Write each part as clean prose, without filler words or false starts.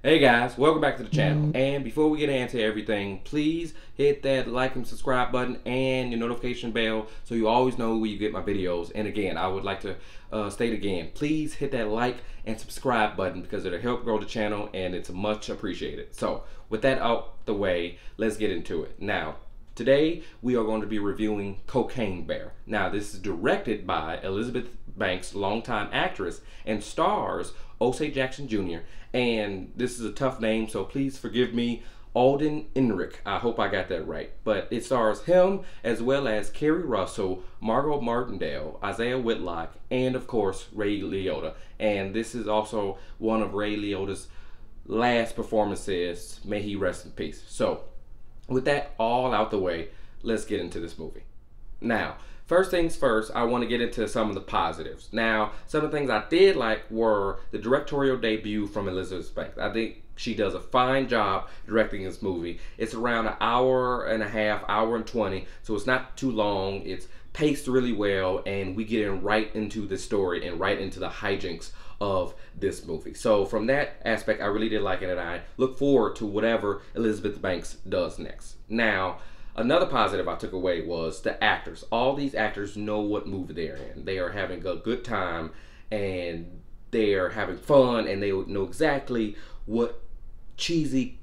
Hey guys, welcome back to the channel. And before we get into everything, please hit that like and subscribe button and your notification bell so you always know when you get my videos. And again, I would like to state again, please hit that like and subscribe button because it'll help grow the channel and it's much appreciated. So with that out the way, let's get into it. Now, today we are going to be reviewing Cocaine Bear. Now, this is directed by Elizabeth Banks, longtime actress, and stars Osei Jackson Jr. And this is a tough name, so please forgive me, Alden Ehrenreich. I hope I got that right. But it stars him as well as Kerry Russell, Margot Martindale, Isaiah Whitlock, and of course Ray Liotta. And this is also one of Ray Liotta's last performances. May he rest in peace. So with that all out the way, let's get into this movie. Now, first things first, I want to get into some of the positives. Now, some of the things I did like were the directorial debut from Elizabeth Banks. I think she does a fine job directing this movie. It's around an hour and a half, hour and 20, so it's not too long. It's paced really well, and we get in right into the story and right into the hijinks of this movie. So from that aspect, I really did like it, and I look forward to whatever Elizabeth Banks does next. Now, another positive I took away was the actors. All these actors know what movie they're in. They are having a good time and they are having fun, and they know exactly what cheesy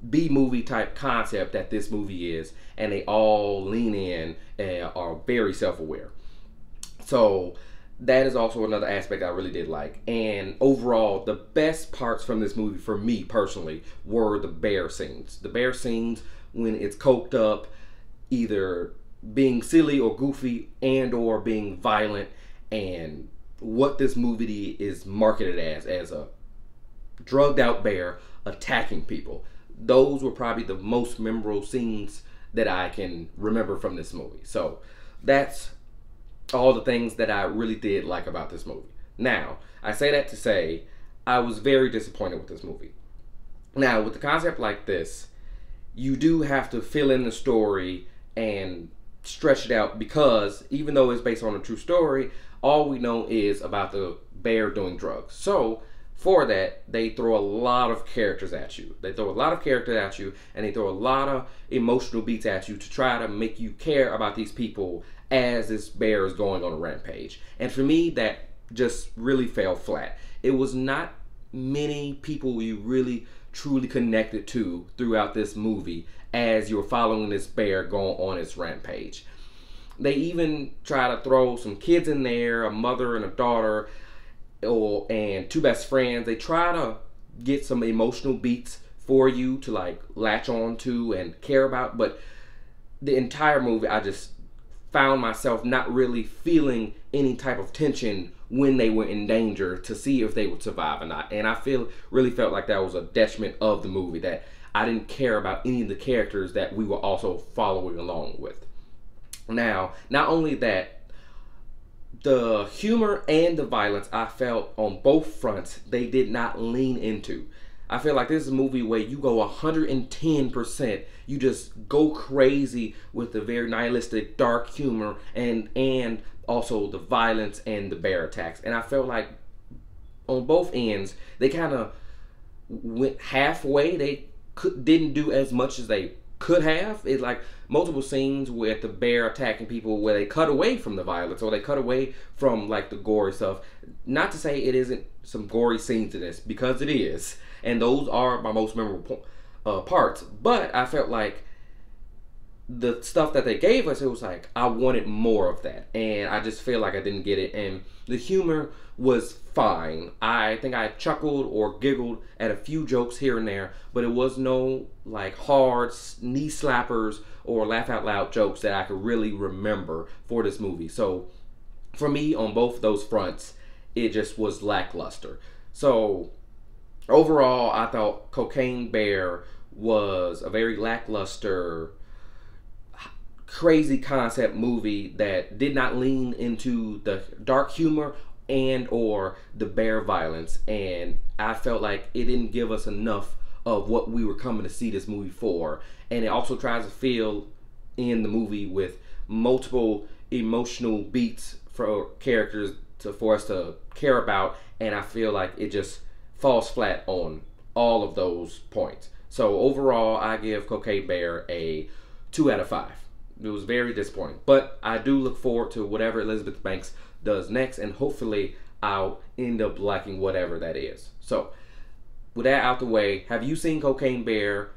B-movie type concept that this movie is, and they all lean in and are very self-aware. So that is also another aspect I really did like. And overall, the best parts from this movie for me personally were the bear scenes. The bear scenes when it's coked up, either being silly or goofy and or being violent, and what this movie is marketed as a drugged out bear attacking people. Those were probably the most memorable scenes that I can remember from this movie. So that's all the things that I really did like about this movie. Now, I say that to say I was very disappointed with this movie. Now, with a concept like this, you do have to fill in the story and stretch it out, because even though it's based on a true story, all we know is about the bear doing drugs. So for that, they throw a lot of characters at you. They throw a lot of characters at you, and they throw a lot of emotional beats at you to try to make you care about these people as this bear is going on a rampage. And for me, that just really fell flat. It was not many people you really truly connected to throughout this movie as you're following this bear going on its rampage. They even try to throw some kids in there, a mother and a daughter, and two best friends. They try to get some emotional beats for you to like latch on to and care about, but the entire movie I just found myself not really feeling any type of tension when they were in danger to see if they would survive or not. And I really felt like that was a detriment of the movie, that I didn't care about any of the characters that we were also following along with. Now, not only that, the humor and the violence, I felt on both fronts, they did not lean into. I feel like this is a movie where you go 110%. You just go crazy with the very nihilistic, dark humor and also the violence and the bear attacks. And I felt like on both ends, they kind of went halfway. They didn't do as much as they could have. It's like multiple scenes with the bear attacking people where they cut away from the violence, or they cut away from like the gory stuff. Not to say it isn't some gory scenes in this, because it is, and those are my most memorable parts. But I felt like the stuff that they gave us, it was like I wanted more of that, and I just feel like I didn't get it. And the humor was fine. I think I chuckled or giggled at a few jokes here and there, but it was no like hard knee slappers or laugh out loud jokes that I could really remember for this movie. So for me, on both those fronts, it just was lackluster. So overall, I thought Cocaine Bear was a very lackluster, crazy concept movie that did not lean into the dark humor and or the bear violence, and I felt like it didn't give us enough of what we were coming to see this movie for. And it also tries to fill in the movie with multiple emotional beats for characters for us to care about, and I feel like it just falls flat on all of those points. So overall, I give Cocaine Bear a 2 out of 5. It was very disappointing, but I do look forward to whatever Elizabeth Banks does next, and hopefully I'll end up liking whatever that is. So with that out the way, have you seen Cocaine Bear?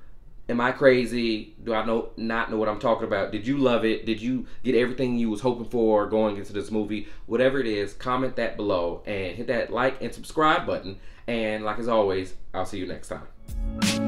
Am I crazy? Do I not know what I'm talking about? Did you love it? Did you get everything you was hoping for going into this movie? Whatever it is, comment that below and hit that like and subscribe button. And like as always, I'll see you next time.